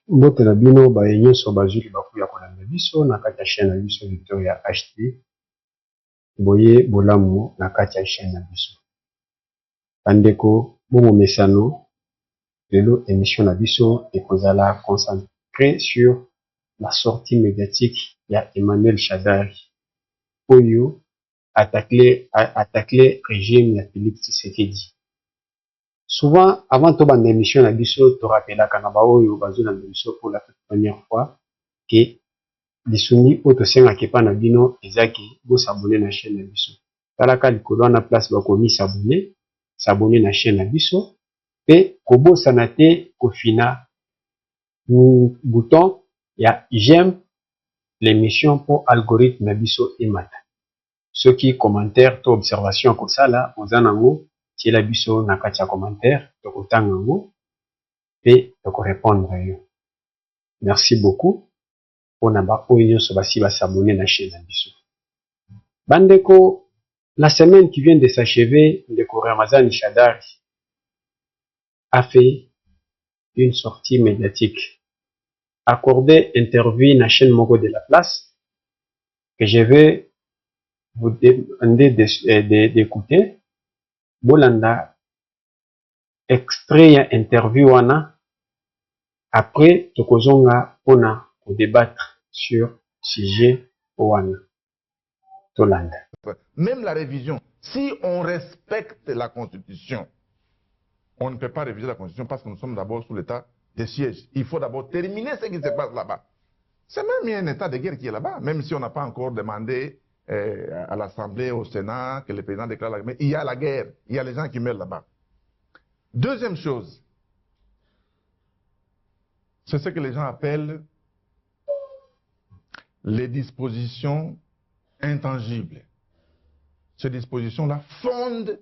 Mbote na bino ba nyonso bazuli bakuya kolanda biso na kati ya chaîne na biso Victoria HD. Boye bolamu na kati ya chaîne na biso. Bandeko bomo mesano lelo émission na biso ekozala concentré sur la sortie médiatique ya Emmanuel Shadari oyo attaqué régime ya Félix Tshisekedi. Souvent, avant de faire l'émission, on a dit que rappelé pour la première fois que les soumis au sein à Kepa Nabino et Zaki vont s'abonner à la chaîne Nabiso. Talaka likolo na place ba komi s'abonner à la chaîne Nabiso et kobo sanate kofina bouton ya j'aime l'émission pour algorithme Nabiso et mat. Ceux qui commentaires to observation comme ça là aux anango qui la biso na kati ya commentaire to kotanga ngo et to ko répondre yo. Merci beaucoup pour na ba oyo so basi ba s'abonner na chaîne na biso. Bandeko, la semaine qui vient de s'achever, Ndeko Ramazani Shadari a fait une sortie médiatique, accordé interview na chaîne Mogo de la place que je vais vous demander d'écouter. Bolanda extrait ya interview wana après tokozonga pona ko débattre sur sujet wana tolanda. Même la révision, si on respecte la constitution, on ne peut pas réviser la constitution parce que nous sommes d'abord sous l'état des sièges. Il faut d'abord terminer ce qui se passe là-bas. C'est même un état de guerre qui est là-bas, même si on n'a pas encore demandé à l'Assemblée, au Sénat, que le président déclare la guerre. Mais il y a la guerre, il y a les gens qui meurent là-bas. Deuxième chose, c'est ce que les gens appellent les dispositions intangibles. Ces dispositions-là fondent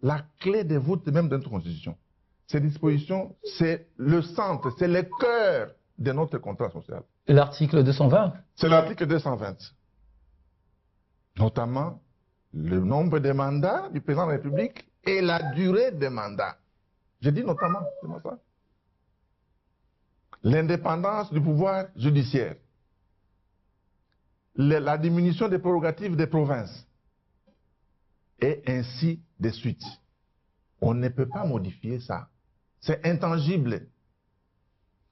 la clé de voûte même de notre Constitution. Ces dispositions, c'est le centre, c'est le cœur de notre contrat social. L'article 220? C'est l'article 220. Notamment, le nombre de mandats du président de la République et la durée des mandats. Je dis notamment, c'est moi ça. L'indépendance du pouvoir judiciaire. La diminution des prérogatives des provinces. Et ainsi de suite. On ne peut pas modifier ça. C'est intangible.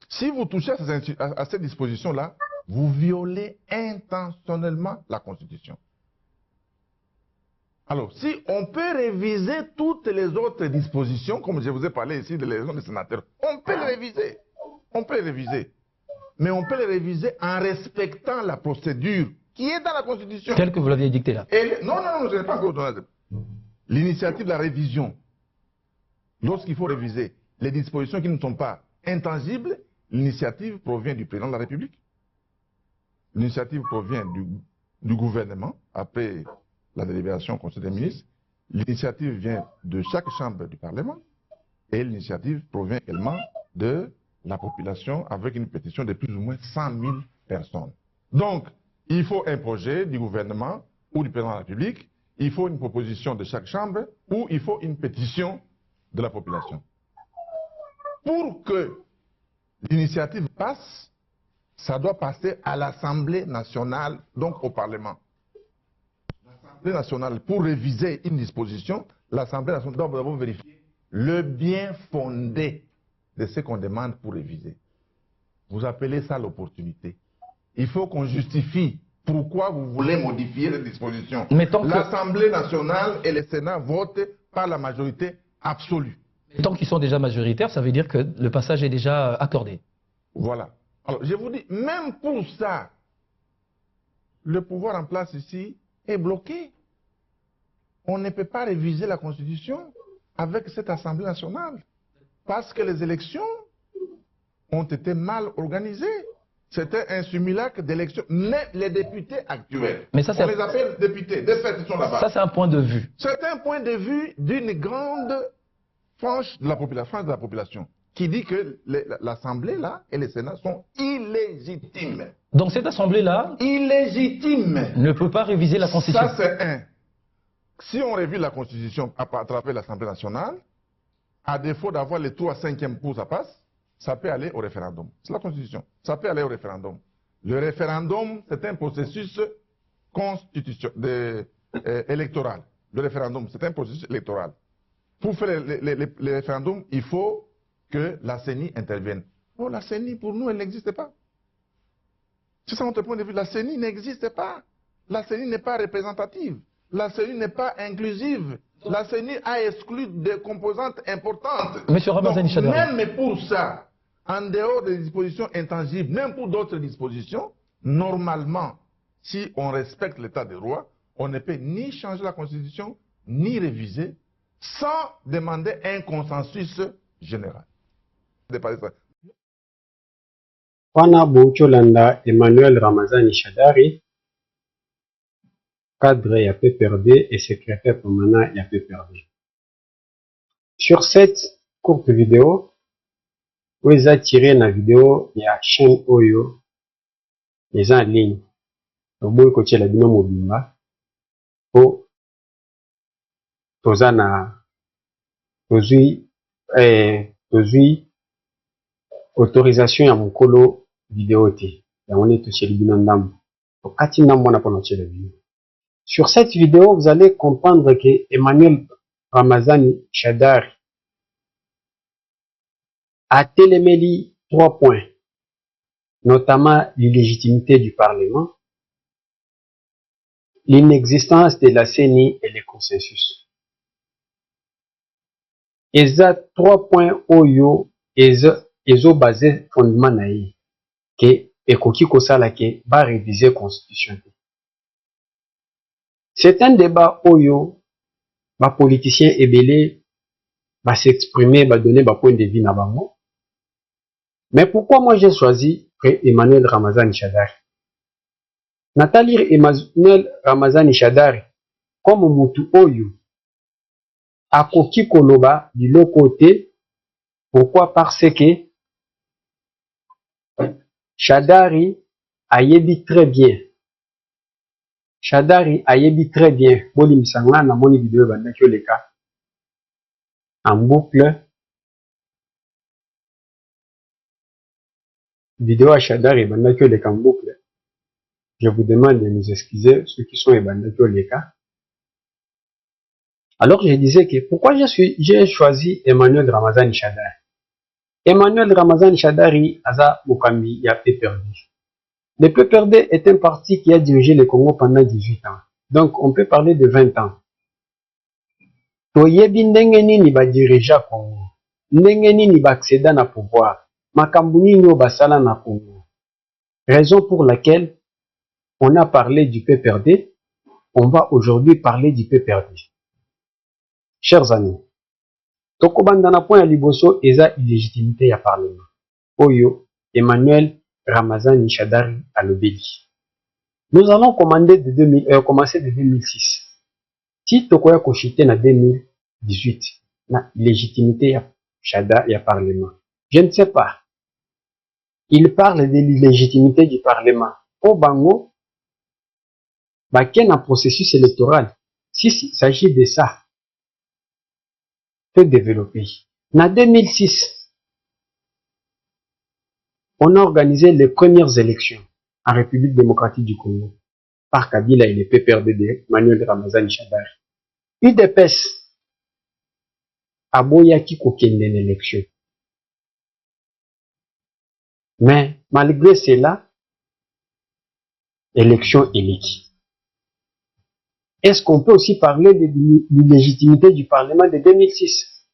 Si vous touchez à cette disposition-là, vous violez intentionnellement la Constitution. Alors, si on peut réviser toutes les autres dispositions, comme je vous ai parlé ici de l'élection des sénateurs, on peut les réviser. On peut les réviser. Mais on peut les réviser en respectant la procédure qui est dans la Constitution. Telle que vous l'aviez dictée là. Non, je n'ai pas encore donné. L'initiative de la révision, lorsqu'il faut réviser les dispositions qui ne sont pas intangibles, l'initiative provient du président de la République. L'initiative provient du gouvernement, après la délibération au Conseil des ministres. L'initiative vient de chaque chambre du Parlement. Et l'initiative provient également de la population avec une pétition de plus ou moins 100 000 personnes. Donc, il faut un projet du gouvernement ou du président de la République, il faut une proposition de chaque chambre ou il faut une pétition de la population. Pour que l'initiative passe, ça doit passer à l'Assemblée nationale, donc au Parlement. L'Assemblée nationale, pour réviser une disposition, l'Assemblée nationale doit d'abord vérifier le bien fondé de ce qu'on demande pour réviser. Vous appelez ça l'opportunité. Il faut qu'on justifie pourquoi vous voulez modifier les dispositions. L'Assemblée nationale et le Sénat votent par la majorité absolue. Mais tant qu'ils sont déjà majoritaires, ça veut dire que le passage est déjà accordé. Voilà. Alors, je vous dis, même pour ça, le pouvoir en place ici est bloqué. On ne peut pas réviser la Constitution avec cette Assemblée nationale. Parce que les élections ont été mal organisées. C'était un simulacre d'élection. Mais les députés actuels, mais ça, on les appelle députés, de fait, ils sont là-bas. Ça, c'est un point de vue. C'est un point de vue d'une grande frange de la population, qui dit que l'Assemblée, là, et le Sénat sont illégitimes. Donc cette Assemblée-là, illégitime, ne peut pas réviser la Constitution. Ça, c'est un. Si on révise la Constitution à travers l'Assemblée nationale, à défaut d'avoir les 3/5 pour ça passe, ça peut aller au référendum. C'est la Constitution. Ça peut aller au référendum. Le référendum, c'est un processus électoral. Le référendum, c'est un processus électoral. Pour faire les référendums, il faut que la CENI intervienne. Oh, la CENI, pour nous, elle n'existe pas. C'est ça notre point de vue. La CENI n'existe pas. La CENI n'est pas représentative. La CENI n'est pas inclusive. La CENI a exclu des composantes importantes. Monsieur Ramazani Chadari. Même pour ça, en dehors des dispositions intangibles, même pour d'autres dispositions, normalement, si on respecte l'état de droit, on ne peut ni changer la Constitution, ni réviser, sans demander un consensus général. Wana Boucholanda Emmanuel Ramazani Chadari, cadre ya PPRD et secrétaire permanent ya PPRD. Sur cette courte vidéo, vous avez tiré la vidéo ya chaîne Oyo, les en ligne. Vous pouvez coacher la bino mobimba pour tozana tozui autorisation ya mokolo vidéo te. Ya on est touché le bino ndambo. Kati ndambo na pono la vidéo. Sur cette vidéo, vous allez comprendre que Emmanuel Ramazani Chadari a téléméli 3 points, notamment l'illégitimité du Parlement, l'inexistence de la CENI et le consensus. Eza 3 points oyo ezo basé fondement na ye que ekoki kosala ke ba réviser constitution. C'est un débat oyo ba politiciens ebele ba s'exprimer, ba donner ba point de vue na bango. Mais pourquoi moi j'ai choisi Emmanuel Ramazani Chadari? Nathalie Emmanuel Ramazani Chadari comme mutu oyo akoki koloba du l'autre côté. Pourquoi? Parce que Chadari ayebi très bien. Chadari ayebi très bien. Boli misanga na moni vidéo bandaki oleka en boucle. Vidéo à Chadari bandaki oleka en boucle. Je vous demande de nous excuser ceux qui sont bandaki oleka. Alors je disais que pourquoi j'ai choisi Emmanuel Ramazani Chadari. Emmanuel Ramazani Chadari aza mokambi ya PPRD. Le PPRD est un parti qui a dirigé le Congo pendant 18 ans. Donc on peut parler de 20 ans. Toyebi ndenge nini ba dirija Congo. Ndenge nini ba accéda na pouvoir. Makambu nini basala na Congo. Raison pour laquelle on a parlé du PPRD, on va aujourd'hui parler du PPRD. Chers amis, tokobanda na point ya liboso eza illégitimité ya parlement. Oyo Emmanuel Ramazani Chadari alobeli. Nous allons commencer de 2006. Si tokoya kochite na 2018 na légitimité ya Chadari ya parlement. Je ne sais pas. Il parle de l'illégitimité du parlement. Au bango baken un processus électoral. Si il s'agit de ça, peut développer. En 2006, on a organisé les premières élections en République démocratique du Congo par Kabila et le PPRD Emmanuel Ramazani Chadari. UDPS aboyaki kokende l'élection. Mais malgré cela, élection élite. Est-ce qu'on peut aussi parler de l'illégitimité du Parlement de 2006?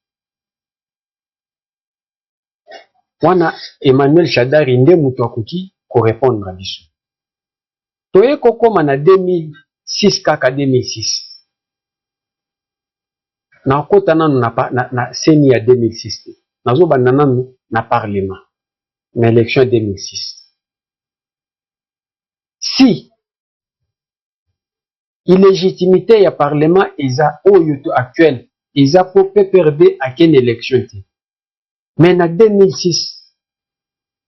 Wana Emmanuel Chadari nde mutu akoki ko répondre à biso. Toye kokoma na 2006 kaka 2006. Na kota nanu na CENI ya 2006. Nazo banda nanu na Parlement. Na élection 2006. Si illégitimité ya Parlement eza oyo actuel, eza po PPRD à quelle élection te. Mais en 2006,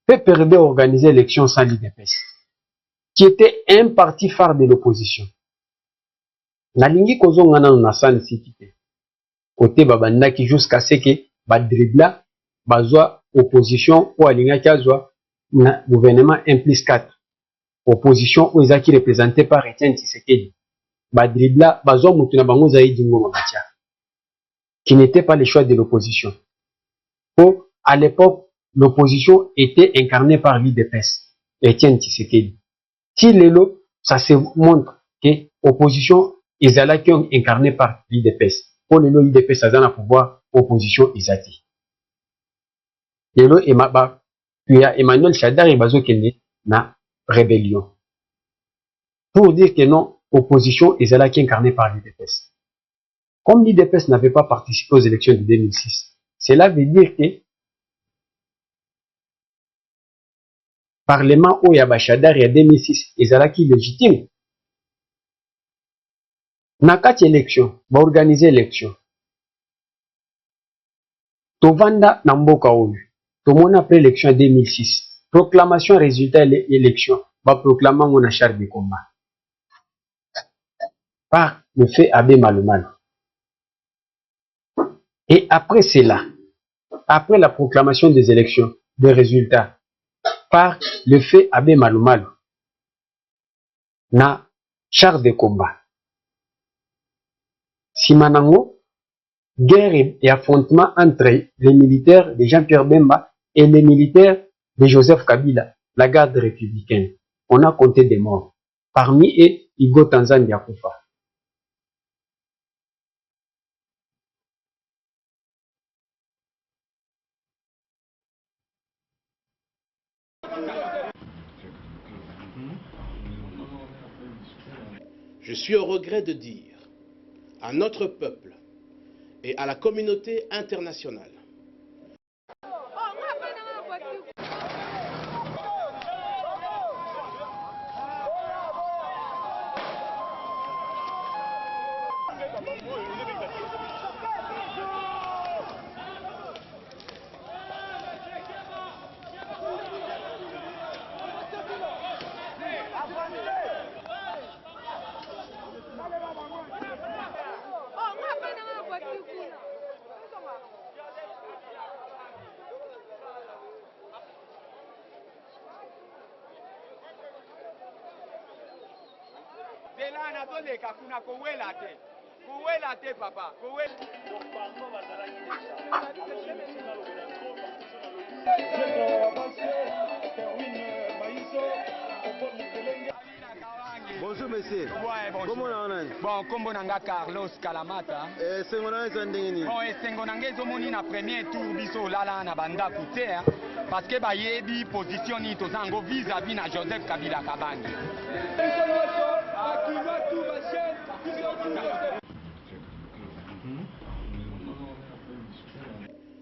PPRD a organisé l'élection sans l'UDPS, qui était un parti phare de l'opposition. Nalingi kozonga nanu na San City te. Côté babandaki jusqu'à ce que ba dribla bazwa opposition ou alinga kazwa na gouvernement 1+4. Opposition ou ezaki représentée par Etienne Tshisekedi. Badribla, bazwa mutu na bango zaidi ngoma batia. Qui n'était pas le choix de l'opposition. À l'époque, l'opposition était incarnée par l'UDPS, Etienne Tshisekedi. Si lelo, ça se montre que l'opposition ezala qui est incarnée par l'UDPS. Pour lelo, l'UDPS a un pouvoir, opposition ezati. Lelo, puis Emmanuel Chadar et Bazo Kende na rébellion. Pour dire que non, opposition ezala qui est incarnée par l'UDPS. Comme l'UDPS n'avait pas participé aux élections de 2006, cela veut dire que Parlement ou Yabachadar en 2006 ezalaki légitime. Na kati élection, ba organiser élection. Tovanda na mboka oyo. Tomona après élection en 2006. Proclamation résultat élection. Ba proclamant on a char de combat. Par le fait Abbé Malomalo. Et après cela, après la proclamation des élections, des résultats, par le fait Abbé Malomalo, na char de combat. Simanango, guerre et affrontement entre les militaires de Jean-Pierre Bemba et les militaires de Joseph Kabila, la garde républicaine. On a compté des morts. Parmi eux, Igo Tanzania Yakufa. Je suis au regret de dire à notre peuple et à la communauté internationale papa. Bonjour monsieur. Ouais, bonjour. Comment on a? Bon, kombo nanga Carlos Kalamata. Sengo na eso ndengeni. Bon, sengo nanga ezomoni na premier tour biso lala na banda kute parce que bayebi position ni tozango vis-à-vis na Joseph Kabila Kabange.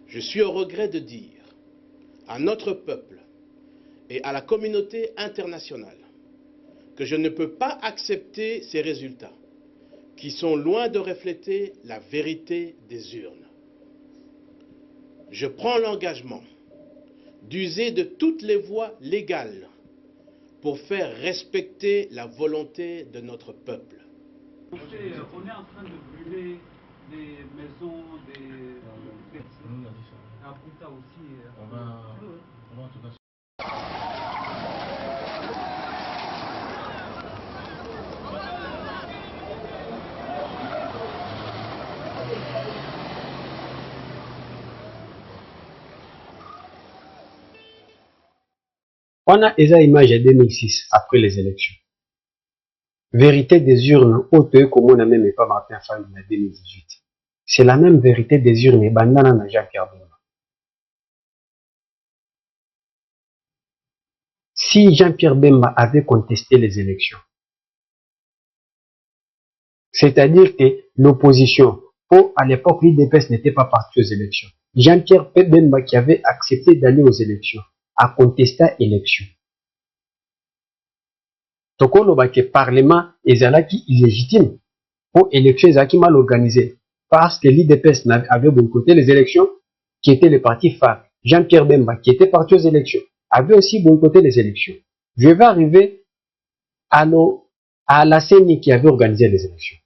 Je suis au regret de dire à notre peuple et à la communauté internationale que je ne peux pas accepter ces résultats qui sont loin de refléter la vérité des urnes. Je prends l'engagement d'user de toutes les voies légales pour faire respecter la volonté de notre peuple. On est en train de brûler des maisons, des Abuta aussi. On va en tout cas. On a esa image de 2006 après les élections. Vérité des urnes, autre comme on a même pas Martin Fayou en 2018. C'est la même vérité des urnes et bandana na Jean-Pierre Bemba. Si Jean-Pierre Bemba avait contesté les élections, c'est-à-dire que l'opposition, à l'époque l'UDPS n'était pas parti aux élections. Jean-Pierre Bemba qui avait accepté d'aller aux élections, a contesté l'élection. Tokoloba que Parlement ezalaki illégitime pour élection ezalaki mal organisée parce que l'UDPS avait boycotté les élections qui étaient le parti phare. Jean-Pierre Bemba qui était parti aux élections avait aussi boycotté les élections. Je vais arriver à la CENI qui avait organisé les élections.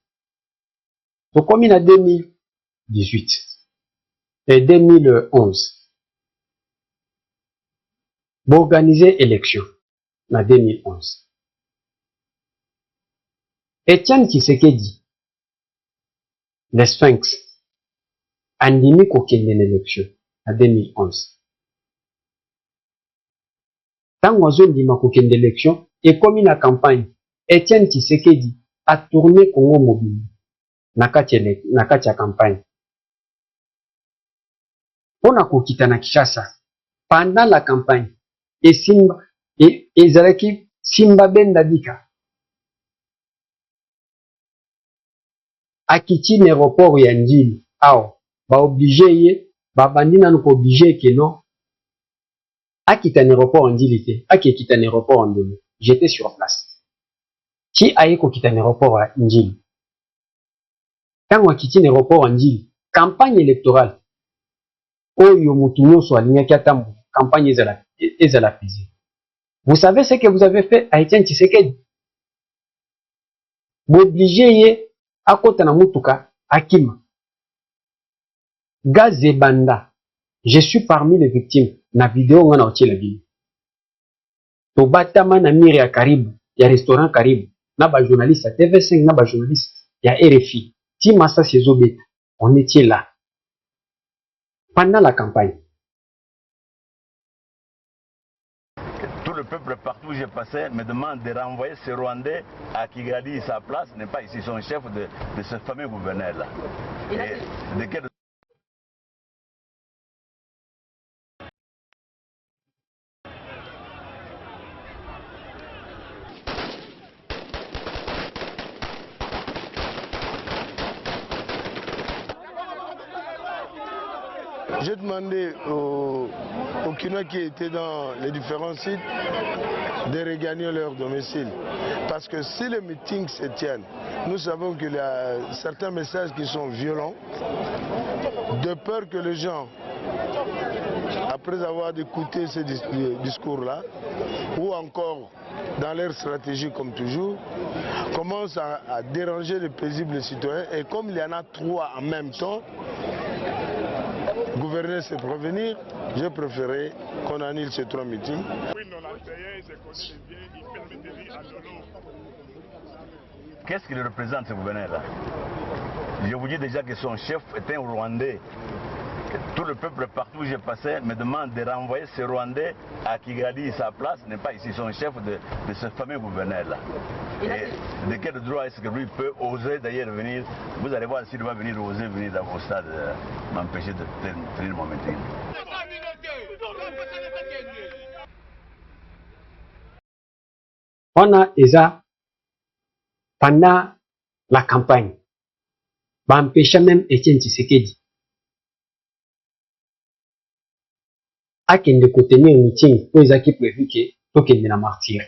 Donc comme il a 2018 et 2011, organiser élection en 2011. Etienne Tshisekedi, le Sphinx, andimi kokende l'élection en 2011. Tango azondima kokende l'élection, et comme na campagne, Etienne Tshisekedi a tourné Congo Mobile na kati ya campagne. Pona kokita na Kinshasa, pendant la campagne, ezalaki Simba Benda Dika akiti na aéroport ya Njili awa ba obligé ye babandi nanu ko obligé que non akita na aéroport Njili te akita na aéroport Ndolo. J'étais sur place. Qui aye ko kita na aéroport ya Njili? Tango akiti na aéroport Njili, campagne électorale oyo mutu nyonso alingaki atambo campagne ezala paisible. Vous savez ce que vous avez fait à Etienne Tshisekedi? M'obligé ye akota na mutuka akima. Gaz banda. Je suis parmi les victimes. Na vidéo ngana otie la bino. To batama na mire ya Karibu, ya restaurant Karibu, na ba journaliste ya TV5, na ba journaliste ya RFI. Ti massa sezobeta. On était là. Pendant la campagne. Tout le peuple partout où j'ai passé me demande de renvoyer ce Rwandais à Kigali. Sa place n'est pas ici, son chef de ce fameux gouverneur-là. J'ai demandé aux Kinois qui étaient dans les différents sites de regagner leur domicile. Parce que si les meetings se tiennent, nous savons qu'il y a certains messages qui sont violents, de peur que les gens, après avoir écouté ces discours-là, ou encore dans leur stratégie comme toujours, commencent à déranger les paisibles citoyens. Et comme il y en a trois en même temps, gouverner, c'est prévenir. J'ai préféré qu'on annule ces trois meetings. Qu'est-ce qu'il représente ce gouverneur-là? Je vous dis déjà que son chef était un Rwandais. Tout le peuple partout où j'ai passé me demande de renvoyer ce Rwandais à Kigali. Sa place n'est pas ici, son chef de ce fameux gouverneur-là. Et de quel droit est-ce que lui peut oser d'ailleurs venir? Vous allez voir s'il va venir oser venir dans vos stades, m'empêcher de tenir mon meeting. On a déjà, pendant la campagne, empêché même Etienne Tshisekedi akende kotenir un meeting pour ezaki prévu que tokende na martyr.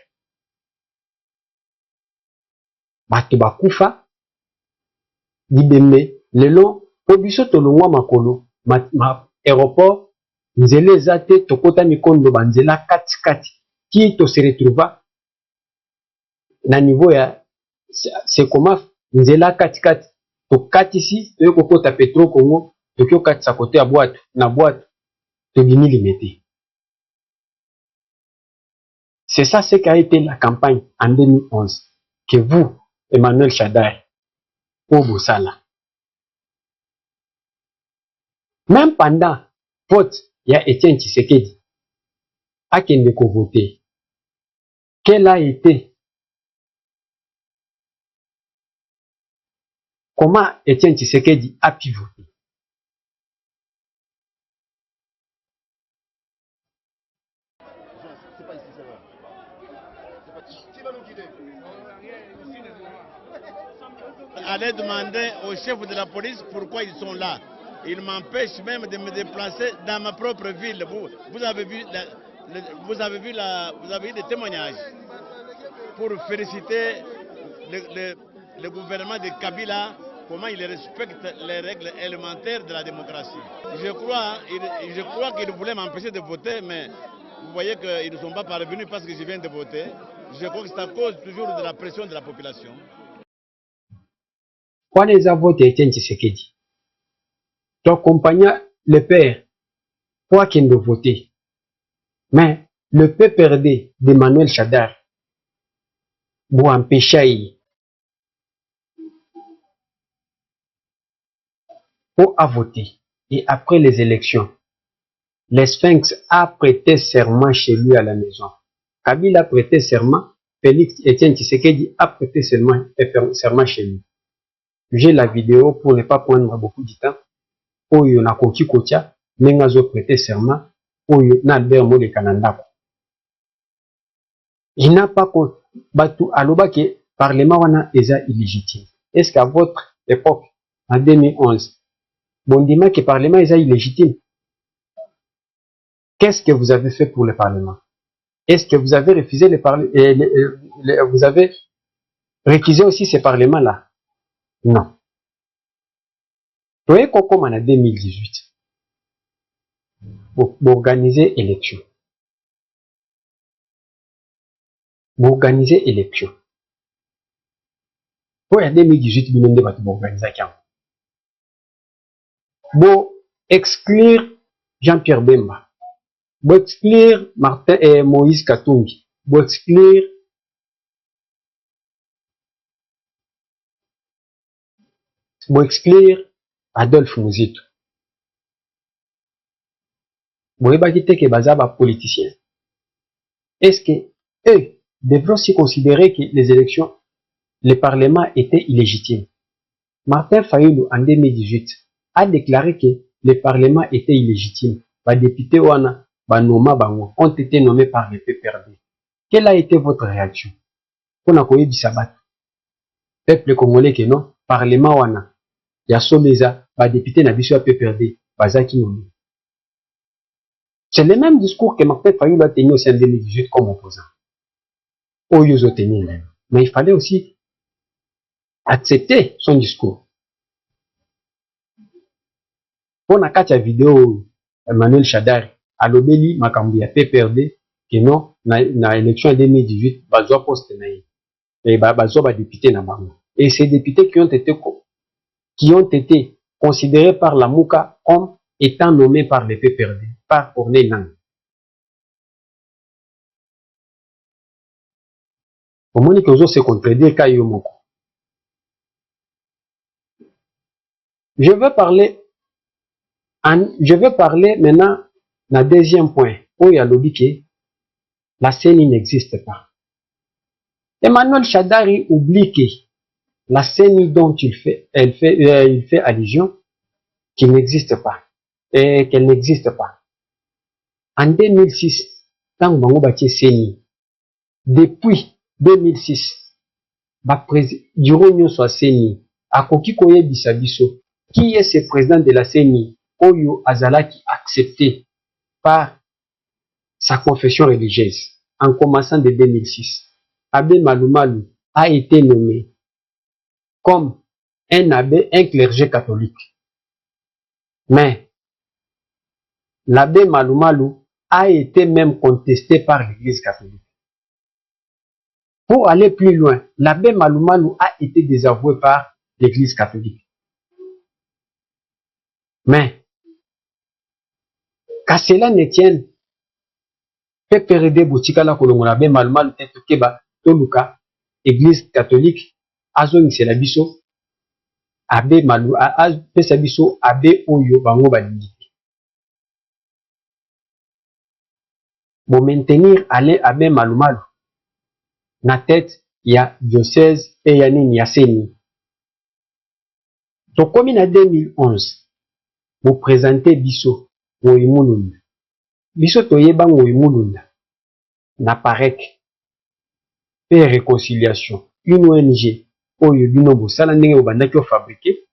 Bato bakufa libembe lelo po biso tolongwa makolo ma aéroport nzela eza te tokota mikondo banzela kati ki to se retrouva na niveau ya Sekoma nzela kati tokatisi toye kokota Petro Congo toki okatisa kote ya bwato na bwato tobimi limité. C'est ça ce qu'a été la campagne en 2011 que vous, Emmanuel Shadai, pour Boussala. Même pendant vote, il y a Etienne Tshisekedi à kende ko voter. Quel a été? Comment Etienne Tshisekedi a pu voter? Allez demander au chef de la police pourquoi ils sont là. Ils m'empêchent même de me déplacer dans ma propre ville. Vous avez vu des témoignages pour féliciter le gouvernement de Kabila, comment il respecte les règles élémentaires de la démocratie. Je crois qu'ils voulaient m'empêcher de voter, mais vous voyez qu'ils ne sont pas parvenus parce que je viens de voter. Je crois que c'est à cause toujours de la pression de la population. Quand les voté Etienne Tshisekedi, tu accompagnes le père pour qu'il ne vote. Mais le PPRD d'Emmanuel Chadar, pour empêcher pour à voter. Et après les élections, les Sphinx a prêté serment chez lui à la maison. Kabila a prêté serment, Félix Etienne Tshisekedi a prêté serment chez lui. J'ai la vidéo pour ne pas prendre beaucoup de temps. Oyo na koki kotia, mengazo prêté serment, oyo na Albert Mole Kanandako. Il n'a pas battu aloba que parlement wana eza illégitime. Est-ce qu'à votre époque, en 2011, Bondima que parlement eza illégitime? Qu'est-ce que vous avez fait pour le parlement? Est-ce que vous avez refusé vous avez récusé aussi ces parlements-là? Non. Vous voyez qu'on commence en 2018 pour organiser élection. Pour organiser élection. Pour en 2018, vous n'avez pas organiser élection. Pour exclure Jean-Pierre Bemba. Pour exclure Martin et Moïse Katumbi. Pour exclure Adolphe Mouzito. Vous voyez que bazaba politicien. Est-ce que eux devront aussi considérer que les élections, le Parlement était illégitime? Martin Fayoulou, en 2018, a déclaré que le Parlement était illégitime. Les députés ont été nommés par le PPRD. Quelle a été votre réaction? On a connu du sabbat. Peuple congolais que non, Parlement wana. Ya soleza, les députés n'a pas PPRD, bazaki nommé. C'est le même discours que Martin Fayoulou a tenu aussi en 2018 comme opposant. Mais il fallait aussi accepter son discours. Pour la vidéo, Emmanuel Chadar a lobeli makambi a PPRD que non, na élection en 2018, bazwa poste na ye. Et bazwa ba député na bango. Et ces députés qui ont été considérés par la Mouka comme étant nommés par les PPRD, par Corneille Nang. Au moins que se contredire Kayo Moko. Je veux parler maintenant d'un deuxième point où il y a lobby que la CENI n'existe pas. Emmanuel Chadari oublie que la CENI dont il fait allusion qu'il n'existe pas et qu'elle n'existe pas. En 2006, quand Bango bâtit CENI, depuis 2006, durant soit CENI, Akoki Koye Bisabiso, qui est ce président de la CENI, Oyo Azalaki accepté par sa confession religieuse, en commençant de 2006. Abbé Malumalu a été nommé comme un abbé, un clergé catholique. Mais l'abbé Malumalu a été même contesté par l'Église catholique. Pour aller plus loin, l'abbé Malumalu a été désavoué par l'Église catholique. Mais, qu'à cela ne tienne, PPRD Boutikala Kolongola l'abbé Malumalu Tetokeba Toluka, Église catholique, Azong Selabiso, abbé Malu, Pesabiso, abbé Oyo Bango Balingi. Pour maintenir abbé Malumalu, na tête, il y a diocèse et il y a Niaseni. Donc, comme en 2011, vous présentez Bisso, Moïmoulunda. Bisso Toyeba Moïmoulunda, n'apparaît que réconciliation. Une ONG, Oyo Binobo, Salandé au Bandaki fabriqué,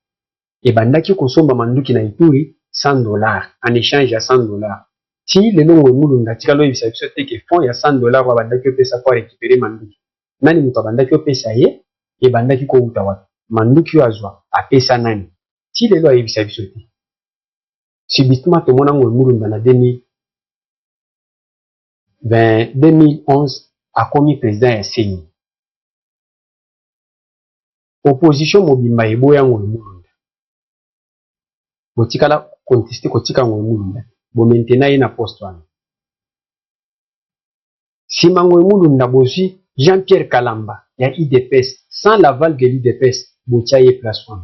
et Bandaki Kosomba Manduki na Ituri, $100, en échange à $100. Si le nom Moïmoulunda, Tikalo Ibisabiso que font, il y a $100 au Bandaki Pesa pour récupérer Manduki. Nani muto Bandaki Pesa ye, et Bandaki Ko Utawa. Manduki Azwa, a Pesa Nani. Si le loi Ibisabiso subitement, tout le monde a Moïmoulunda na 2011 a commis président ya CENI. Opposition mobimba eboya Moïmoulunda. Botikala contester kotika Moïmoulunda. Bo maintenant na poste wana. Simango Moulou Nabosi, Jean-Pierre Kalamba, il y a IDPS. Sans l'aval de l'IDPS, Boutia est place 1.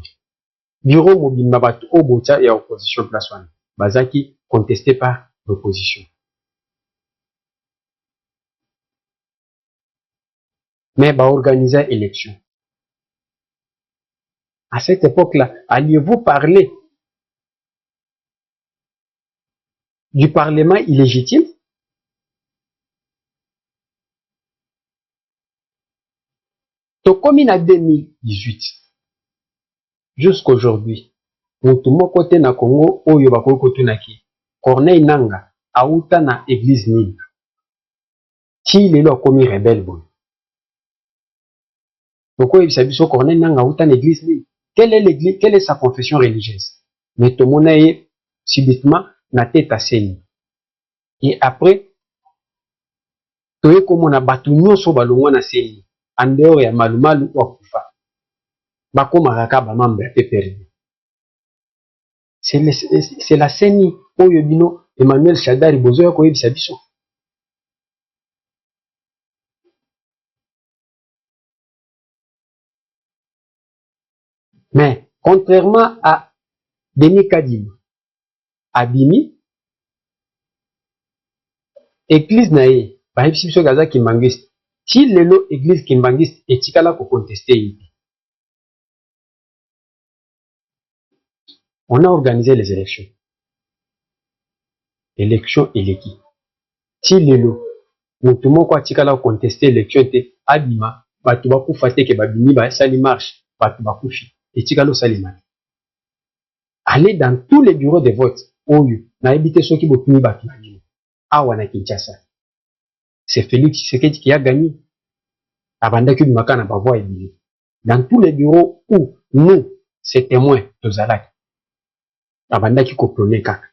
Bureau mobile Mabat au Boutia et opposition place 1. Bazaki contesté par l'opposition. Mais bah organiser élection. À cette époque-là, alliez-vous parler du Parlement illégitime? Tokomi na 2018 jusqu'aujourd'hui, mutumo kote na Congo oyo bakoki kotunaki Corneille Nanga auta na église nini ti lelo akomi rebelle boy. Pourquoi il s'habille sur Corneille Nanga auta na église nini? Quelle est l'église, quelle est sa confession religieuse? Mais tout le monde est subitement na tête à seni. Et après, toye comme on a battu nyonso balongwa na seni. En dehors ya malumalu wa kufa. Bakoma raka ba mambe pe perdu. C'est la seni oyo bino Emmanuel Shadari bozo ya koyebisa biso. Mais contrairement à Denis Kadim, Abimi, église nae, ba yebisi biso gaza kimbangiste. Si lelo église kimbangiste etikala ko contester ici. On a organisé les élections. Élection éleki. Si lelo mutumo kwa tikala ko contester élection te abima batu bakufa te ke babini ba sali marche batu bakufi etikalo salima. Allez dans tous les bureaux de vote oyo na ebité soki botuni batu na bino. Awa na Kinshasa. C'est Félix Tshisekedi qui a gagné. Abandaki Makana Bavoa et dans tous les bureaux où nous, ces témoins de Zalak, Abandaki Koplone Kaka.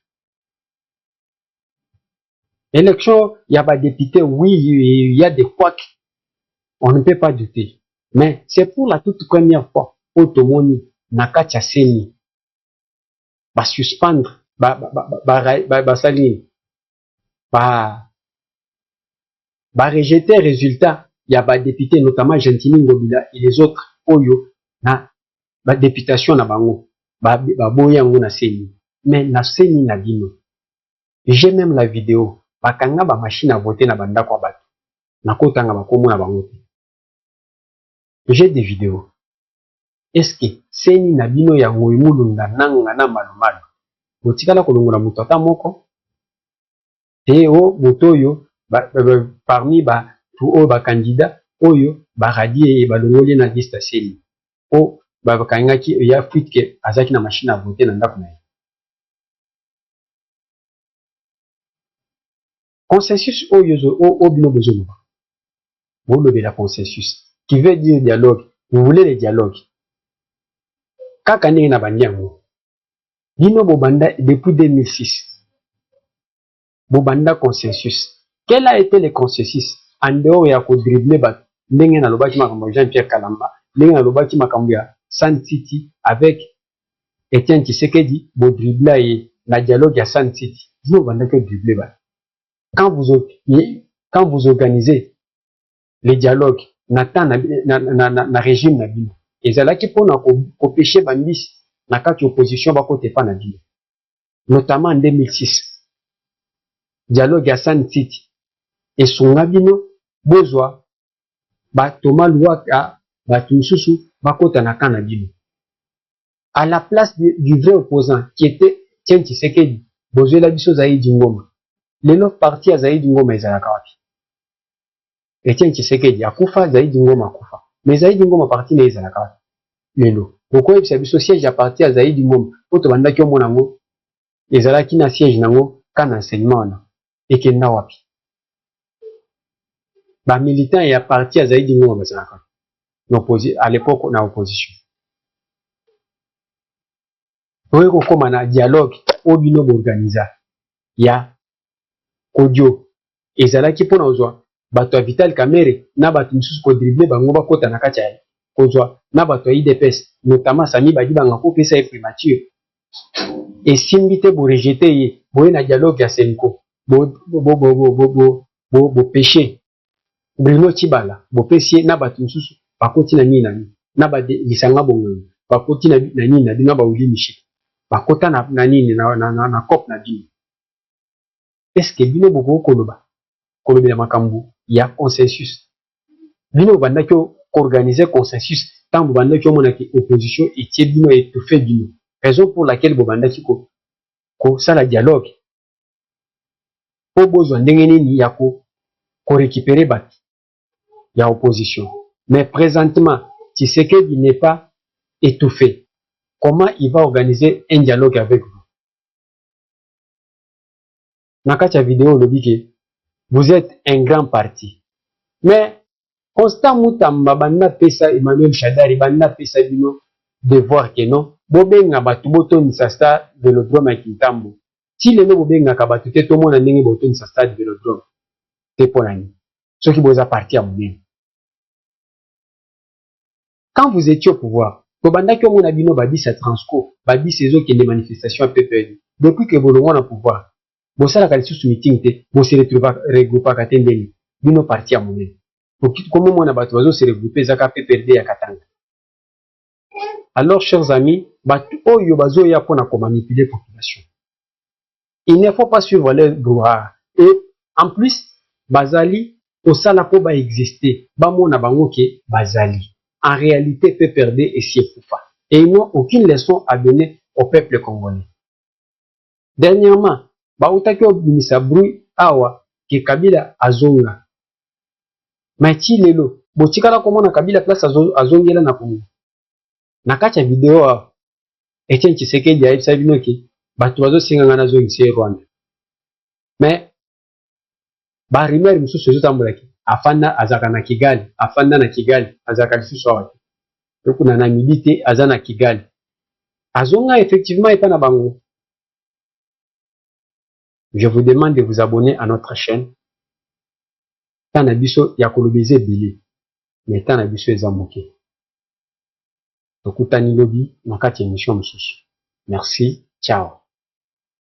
Élection, il y a des députés, oui, il y a des couacs. On ne peut pas douter. Mais c'est pour la toute première fois, Otomoni, Nakacha Seni, va suspendre, va rejeter le résultat. Il y a des députés, notamment Gentini Ngobila et les autres, Oyo, na députation na bango, boyango na Seni. Mais na Seni na bino. J'ai même la vidéo. Bakanga ba machine à voter na banda kwa batu. Na kotanga bakomo na bango. J'ai des vidéos. Est-ce que Seni na bino ya ngoimulu na nanga na malumalu? Botikala kolongola mutu ata moko. Te o motoyo parmi pour ba candidat oyo ba radier ba longoli na liste Seni. O ba bakanga ki ya fuite ke azaki na machine à voter na ndako na. Consensus au bino besoin. Vous levez la consensus. Qui veut dire dialogue. Vous voulez le dialogue. Kaka ndenge na bandiango. Bino bobanda depuis 2006. Bobanda consensus. Quel a été le consensus? En dehors ya ko dribbler ba ndenge na lobaki makambo Jean-Pierre Kalamba, ndenge na lobaki makambo ya Sun City avec Etienne Tshisekedi, bo dribbler et na dialogue ya Sun City. Bino banda que dribbler ba. Quand vous organisez les dialogues, na régime na bino, ezalaki pona ko pêcher bandis na kati opposition ba kote pa na bino. Notamment en 2006. Dialogue à Sun City. Et son bino bozwa ba Thomas Luaka ba Tunsusu ba kota na kana bino. À la place du vrai opposant qui était Etienne Tshisekedi, bozwe la biso Zaïdi Ngoma. Lelo parti ya Zaïdi Ngoma ezalaka wapi? Etienne Tshisekedi akufa, Zaïdi Ngoma akufa. Mais Zaïdi Ngoma parti na ezalaka wapi? Lelo. Pourquoi il s'est siège à partir ya Zaïdi Ngoma? Poto bandaki omona ngo ezalaki na siège nango kana enseignement na. Ekenda wapi? Ba militant ya parti ya Zaïdi Ngoma bazalaka. À l'époque na opposition. Oyo kokoma na dialogue obino organisa ya audio ezalaki pona ozwa bato ya Vital Kamerhe na bato misusu ko dribbler bango bakota na kati ya kozwa na bato ya IDPS notamment Sami Badibanga ko pesa e primature esimbi te bo rejeter ye boye na dialogue ya Senko bo péché Bruno Chibala bopesi na bato mosusu bakoti na nini na nini na ba lisanga bongano bakoti na nini na bino ba uli michel bakota na nini na cop na bino. Est-ce que bino boko kolobela makambo ya consensus bino bandaki organiser consensus tant bobandaki omona ke opposition etie bino étouffé bino raison pour laquelle bobandaki kosala dialogue po bozwa ndenge nini ya récupérer bato ya opposition. Mais présentement Tshisekedi n'est pas étouffé. Comment il va organiser un dialogue avec vous? Nakacha vidéo le dit vous êtes un grand parti. Mais Constant Moutamba banda pesa Emmanuel Shadari banda pesa bino de voir que non bobenga batu boton sa stade Vélodrome à Kintambo. Si le no bobenga ka batu te to mona ndenge boton sa stade Vélodrome. Te ponani. Ce qui vous appartient à vous-même. Quand vous étiez au pouvoir, Tobandaki omona bino badi sa transco, badi saison qui est des manifestations à PPL. Depuis que vous l'avez au pouvoir, vous savez que sous meeting te, vous se regroupez à Katendeli, bino parti à monnaie. Comment mon abattoir se regrouper zaka PPRD à Katanga. Alors, chers amis, batu oyo bazo ya pona ko manipuler la population. Il ne faut pas suivre les brouhaha. Et en plus, bazali osala po ba exister, ba mona bango ke bazali. En réalité, PPRD et Siefoufa. Et ils n'ont aucune leçon à donner au peuple congolais. Dernièrement, Baoutaki Obimisa Brui Awa, qui Kabila Azonga. Maïti Lelo, Botikala comment na Kabila place Azongela na Kongo. Nakacha vidéo a Etienne Tshisekedi a Sabino ki, Batuazo Singana Zongi Rwanda. Mais, Barimer Moussou Sezo Tambolaki. Afanda azaka na Kigali, afanda na Kigali, azaka lisusu awa. Donc na Namibite azana Kigali. Azonga effectivement est na bango. Je vous demande de vous abonner à notre chaîne. Tanabiso ya kolobeze bili, mais tanabiso ezamoke. Tokutani lobi nakati émission msusu. Merci, ciao.